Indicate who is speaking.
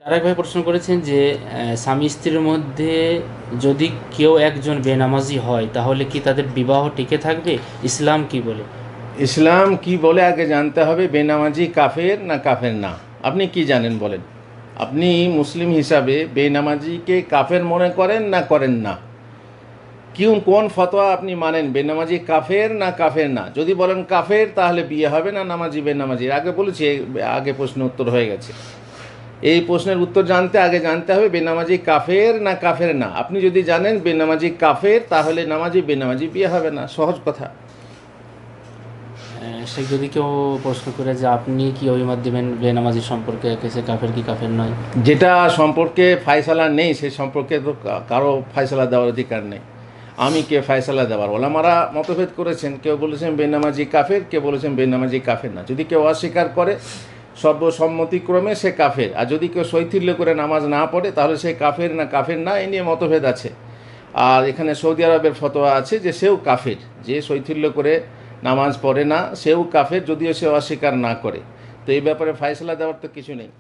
Speaker 1: আরেক ভাই প্রশ্ন করেছেন যে স্বামী স্ত্রীর মধ্যে যদি কেউ একজন বেনামাজি হয় তাহলে কি তাদের বিবাহ টিকে থাকবে? ইসলাম কি বলে?
Speaker 2: ইসলাম কি বলে আগে জানতে হবে। বেনামাজি কাফের না কাফের না, আপনি কি জানেন বলেন? আপনি মুসলিম হিসাবে বেনামাজিকে কাফের মনে করেন না করেন না? কোন ফতোয়া আপনি মানেন? বেনামাজি কাফের না কাফের না? যদি বলেন কাফের তাহলে বিয়ে হবে না নামাজি বেনামাজির। আগে বলেছি, আগে প্রশ্ন উত্তর হয়ে গেছে। এই প্রশ্নের উত্তর জানতে আগে জানতে হবে বেনামাজি কাফের না কাফের না। আপনি যদি জানেন বেনামাজি কাফের তাহলে নামাজি বেনামাজি বিয়ে হবে না, সহজ কথা।
Speaker 1: সে যদি কেউ প্রশ্ন করে যে আপনি কি অভিমত দিবেন বেনামাজি সম্পর্কে, সে কাফের কি কাফের নয়?
Speaker 2: যেটা সম্পর্কে ফায়সালা নেই সে সম্পর্কে তো কারো ফায়সালা দেওয়ার অধিকার নেই। আমি কে ফায়সালা দেওয়ার? ওলামারা মতভেদ করেছেন, কেউ বলেছেন বেনামাজি কাফের, কেউ বলেছেন বেনামাজি কাফের না। যদি কেউ অস্বীকার করে সর্বসম্মতিক্রমে সে কাফের, আর যদি কেউ শৈথিল্য করে নামাজ না পড়ে তাহলে সে কাফের না কাফের না, এই নিয়ে মতভেদ আছে। আর এখানে সৌদি আরবের ফতোয়া আছে যে সেও কাফের, যে শৈথিল্য করে নামাজ পড়ে না সেও কাফের, যদিও সে অস্বীকার না করে। তো এই ব্যাপারে ফায়সালা দেওয়ার তো কিছু নেই।